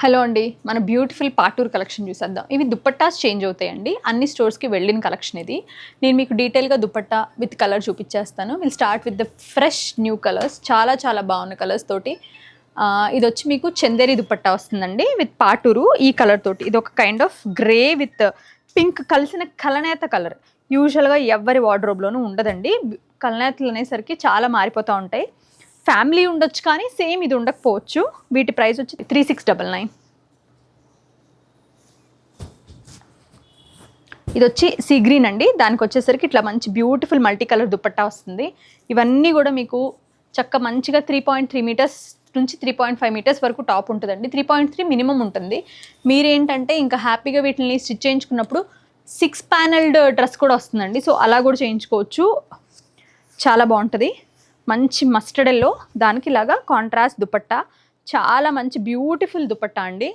Hello అండి. మన beautiful పాటూర్ collection చూసేద్దాం. ఇవి దుపట్టాస్ చేంజ్ అవుతాయండి. అన్ని స్టోర్స్‌కి వెళ్ళిన కలెక్షన్ ఇది. నేను మీకు డీటెయిల్‌గా దుపట్టా విత్ కలర్ చూపించేస్తాను. Will start with the fresh new colours. చాలా చాలా బాగున్న కలర్స్ తోటి. ఇదొచ్చి మీకు చందేరి దుపట్టా వస్తుందండి విత్ పాటూరు ఈ కలర్ తోటి. ఇది ఒక kind of grey with pink కలిసిన కలనేత కలర్. యూజువల్‌గా ఎవ్వరి వార్డ్రోబ్‌లోనూ ఉండదండి. కలనేతలు అనేసరికి చాలా మారిపోతూ ఉంటాయి. ఫ్యామిలీ ఉండొచ్చు కానీ సేమ్ ఇది ఉండకపోవచ్చు. వీటి ప్రైస్ వచ్చి 3699. ఇది వచ్చి సీ గ్రీన్ అండి. దానికి వచ్చేసరికి ఇట్లా మంచి బ్యూటిఫుల్ మల్టీ కలర్ దుపట్టా వస్తుంది. ఇవన్నీ కూడా మీకు మంచిగా 3.3 మీటర్స్ నుంచి 3.5 మీటర్స్ వరకు టాప్ ఉంటుందండి. 3.3 మినిమం ఉంటుంది. మీరేంటంటే ఇంకా హ్యాపీగా వీటిని స్టిచ్ చేయించుకున్నప్పుడు 6 ప్యానెల్డ్ డ్రెస్ కూడా వస్తుందండి. సో అలా కూడా చేయించుకోవచ్చు. చాలా బాగుంటుంది. మంచి మస్టర్డ్ ఎల్లో, దానికి ఇలాగా కాంట్రాస్ట్ దుపట్టా. చాలా మంచి బ్యూటిఫుల్ దుపట్టా అండి.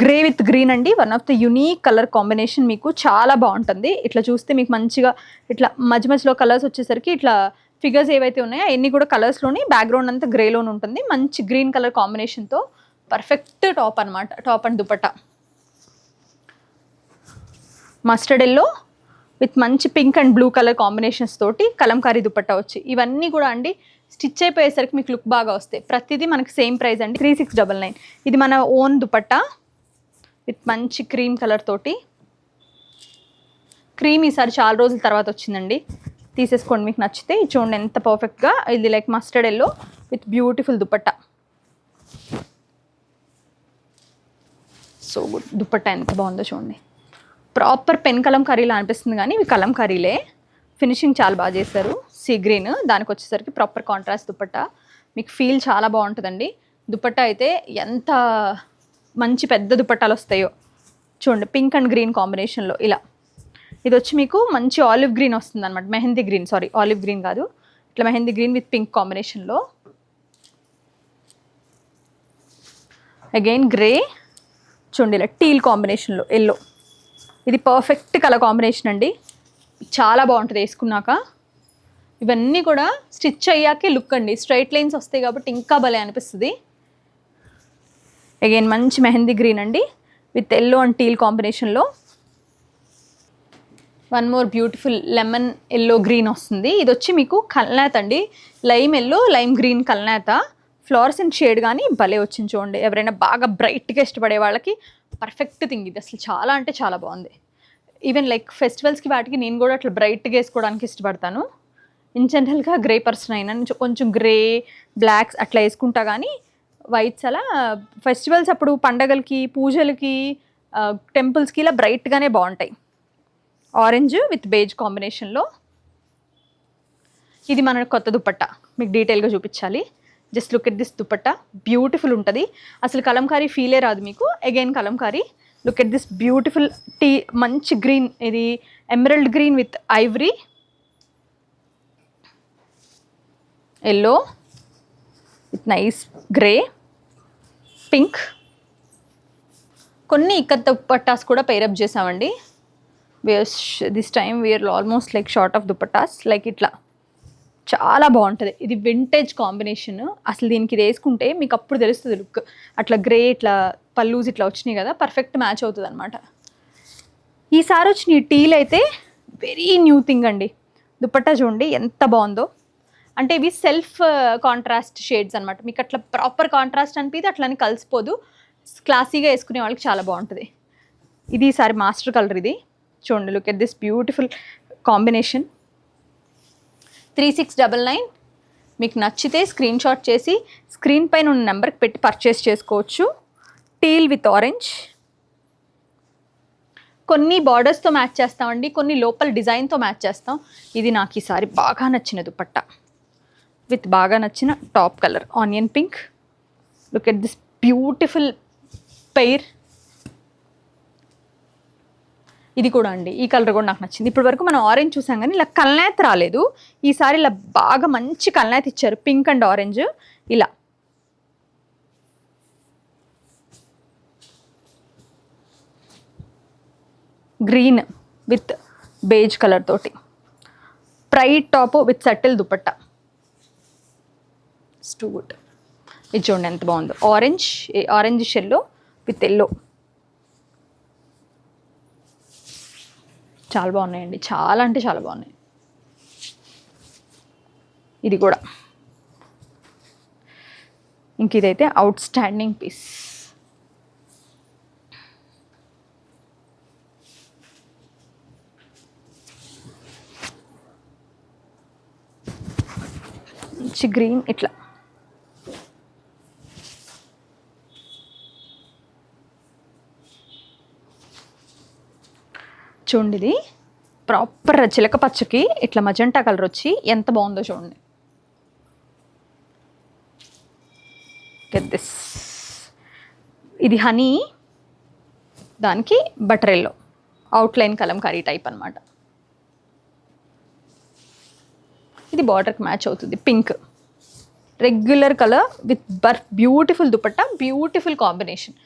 గ్రే విత్ గ్రీన్ అండి. One of the unique colour combination. మీకు చాలా బాగుంటుంది. ఇట్లా చూస్తే మీకు మంచిగా ఇట్లా మధ్య మధ్యలో కలర్స్ వచ్చేసరికి ఇట్లా ఫిగర్స్ ఏవైతే ఉన్నాయో అన్నీ కూడా కలర్స్లోని, బ్యాక్గ్రౌండ్ అంతా గ్రేలోనే ఉంటుంది. మంచి గ్రీన్ కలర్ కాంబినేషన్తో పర్ఫెక్ట్ టాప్ అనమాట. Top and dupatta mustard yellow with మంచి pink and blue colour combinations తోటి కలంకారీ దుపట్టా వచ్చి ఇవన్నీ కూడా అండి స్టిచ్ అయిపోయేసరికి మీకు లుక్ బాగా వస్తాయి. ప్రతిదీ మనకి సేమ్ ప్రైస్ అండి, 3699. ఇది మన ఓన్ దుపట్టా విత్ మంచి క్రీమ్ కలర్ తోటి. క్రీమ్ ఈసారి చాలా రోజుల తర్వాత వచ్చిందండి. తీసేసుకోండి మీకు నచ్చితే. చూడండి ఎంత పర్ఫెక్ట్గా. ఇది like mustard yellow with beautiful dupatta. So good. Dupatta ఎంత బాగుందో చూడండి. ప్రాపర్ పెన్ కలంకారీలా అనిపిస్తుంది కానీ ఇవి కలంకారీలే. ఫినిషింగ్ చాలా బాగా చేశారు. సీ గ్రీన్, దానికి వచ్చేసరికి ప్రాపర్ కాంట్రాస్ట్ దుపట్టా. మీకు ఫీల్ చాలా బాగుంటుందండి. దుపట్టా అయితే ఎంత మంచి పెద్ద దుపట్టాలు వస్తాయో చూడండి. పింక్ అండ్ గ్రీన్ కాంబినేషన్లో ఇలా. ఇది వచ్చి మీకు మంచి ఆలివ్ గ్రీన్ వస్తుంది అనమాట. Mehndi green, sorry olive green కాదు, ఇట్లా మెహందీ గ్రీన్ విత్ పింక్ కాంబినేషన్లో. అగైన్ గ్రే చూడండి, ఇలా టీల్ కాంబినేషన్లో ఎల్లో. ఇది పర్ఫెక్ట్ కలర్ కాంబినేషన్ అండి. చాలా బాగుంటుంది వేసుకున్నాక. ఇవన్నీ కూడా స్టిచ్ అయ్యాకే లుక్ అండి. స్ట్రైట్ లైన్స్ వస్తాయి కాబట్టి ఇంకా భలే అనిపిస్తుంది. అగైన్ మంచి మెహందీ గ్రీన్ అండి విత్ ఎల్లో అండ్ టీల్ కాంబినేషన్లో. One more beautiful lemon yellow green వస్తుంది. ఇది వచ్చి మీకు కల్నేత అండి. Lime yellow lime green kalneta. Fluorescent shade కానీ భలే వచ్చింది చూడండి. ఎవరైనా బాగా బ్రైట్గా ఇష్టపడే వాళ్ళకి పర్ఫెక్ట్ థింగ్ ఇది. అసలు చాలా అంటే చాలా బాగుంది. ఈవెన్ లైక్ ఫెస్టివల్స్కి వాటికి నేను కూడా అట్లా బ్రైట్గా వేసుకోవడానికి ఇష్టపడతాను. ఇన్ జనరల్గా గ్రే పర్సన్ అయినా కొంచెం గ్రే బ్లాక్స్ అట్లా వేసుకుంటా, కానీ వైట్స్ అలా ఫెస్టివల్స్ అప్పుడు పండగలకి పూజలకి టెంపుల్స్కి ఇలా బ్రైట్గానే బాగుంటాయి. ఆరెంజ్ విత్ బేజ్ కాంబినేషన్లో. ఇది మన కొత్త దుపట్టా. మీకు డీటెయిల్గా చూపించాలి. Just look at this dupatta. Beautiful ఉంటుంది. అసలు కలంకారీ ఫీలే రాదు మీకు. Again Kalamkari. Look at this beautiful tea మంచి గ్రీన్. ఇది emerald green with ivory, yellow with nice grey, pink. కొన్ని ఇక్కత్ దుపట్టాస్ కూడా పేరప్ చేసామండి. This time we are almost like short of dupattas like ఇట్లా. చాలా బాగుంటుంది. ఇది వింటేజ్ కాంబినేషన్. అసలు దీనికి ఇది వేసుకుంటే మీకు అప్పుడు తెలుస్తుంది లుక్. అట్లా గ్రే ఇట్లా పల్లూస్ ఇట్లా వచ్చినాయి కదా, పర్ఫెక్ట్ మ్యాచ్ అవుతుంది అనమాట. ఈసారి వచ్చిన ఈ టీల్ అయితే వెరీ న్యూ థింగ్ అండి. దుపట్టా చూడండి ఎంత బాగుందో. అంటే ఇవి సెల్ఫ్ కాంట్రాస్ట్ షేడ్స్ అనమాట. మీకు అట్లా ప్రాపర్ కాంట్రాస్ట్ అనిపిది, అట్లా అని కలిసిపోదు. క్లాసీగా వేసుకునే వాళ్ళకి చాలా బాగుంటుంది. ఇది ఈసారి మాస్టర్ కలర్. ఇది చూడండి. Look at this beautiful combination. 3699. మీకు నచ్చితే స్క్రీన్ షాట్ చేసి స్క్రీన్ పైన ఉన్న నెంబర్కి పెట్టి పర్చేస్ చేసుకోవచ్చు. Teal with orange. కొన్ని బార్డర్స్తో మ్యాచ్ చేస్తామండి, కొన్ని లోపల డిజైన్తో మ్యాచ్ చేస్తాం. ఇది నాకు ఈసారి బాగా నచ్చిన దుపట్టా విత్ బాగా నచ్చిన top colour onion pink. Look at this beautiful pair. ఇది కూడా అండి, ఈ కలర్ కూడా నాకు నచ్చింది. ఇప్పటి వరకు మనం ఆరెంజ్ చూసాం కానీ ఇలా కల్నేత రాలేదు. ఈసారి ఇలా బాగా మంచి కల్నేత ఇచ్చారు. పింక్ అండ్ ఆరెంజ్ ఇలా. గ్రీన్ విత్ బేజ్ కలర్ తోటి pride top with subtle dupatta. Too good. ఇది చూడండి ఎంత బాగుందో, ఆరెంజ్ షెల్లో విత్ ఎల్లో. చాలా బాగున్నాయండి, చాలా అంటే చాలా బాగున్నాయి. ఇది కూడా ఇంక ఇదైతే అవుట్ స్టాండింగ్ పీస్. మంచి గ్రీన్ ఇట్లా. చూడండి ఇది ప్రాపర్ చిలక పచ్చకి ఇట్లా మజంటా కలర్ వచ్చి ఎంత బాగుందో చూడండి. Get this. ఇది హనీ, దానికి butter yellow, outline Kalamkari type అనమాట. ఇది బార్డర్కి మ్యాచ్ అవుతుంది, pink regular colour with beautiful dupatta, beautiful combination.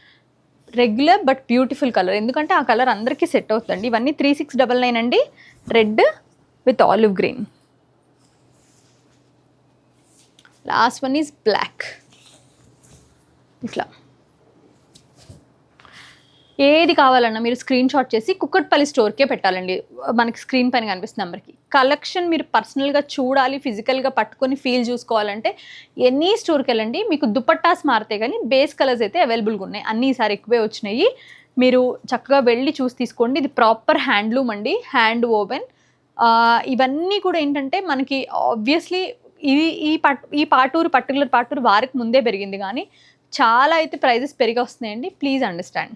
Regular but beautiful colour, ఎందుకంటే ఆ కలర్ అందరికీ సెట్ అవుతుందండి. ఇవన్నీ 3699 అండి. Red with olive green. Last one is black. ఇట్లా ఏది కావాలన్నా మీరు స్క్రీన్ షాట్ చేసి కుక్కట్పల్లి స్టోర్కే పెట్టాలండి. మనకి స్క్రీన్ పైన కనిపిస్తుంది నెంబర్కి. కలెక్షన్ మీరు పర్సనల్గా చూడాలి, ఫిజికల్గా పట్టుకొని ఫీల్ చూసుకోవాలంటే ఎనీ స్టోర్కి వెళ్ళండి. మీకు దుపట్టాస్ మారితే కానీ బేస్ కలర్స్ అయితే అవైలబుల్గా ఉన్నాయి. అన్నీ ఈసారి ఎక్కువే వచ్చినాయి. మీరు చక్కగా వెళ్ళి చూసి తీసుకోండి. ఇది ప్రాపర్ హ్యాండ్లూమ్ అండి, హ్యాండ్ ఓవెన్. ఇవన్నీ కూడా ఏంటంటే మనకి ఆబ్వియస్లీ ఈ పర్టికులర్ పాటూరు వారికి ముందే పెరిగింది, కానీ చాలా అయితే ప్రైజెస్ పెరిగి వస్తున్నాయండి. Please understand.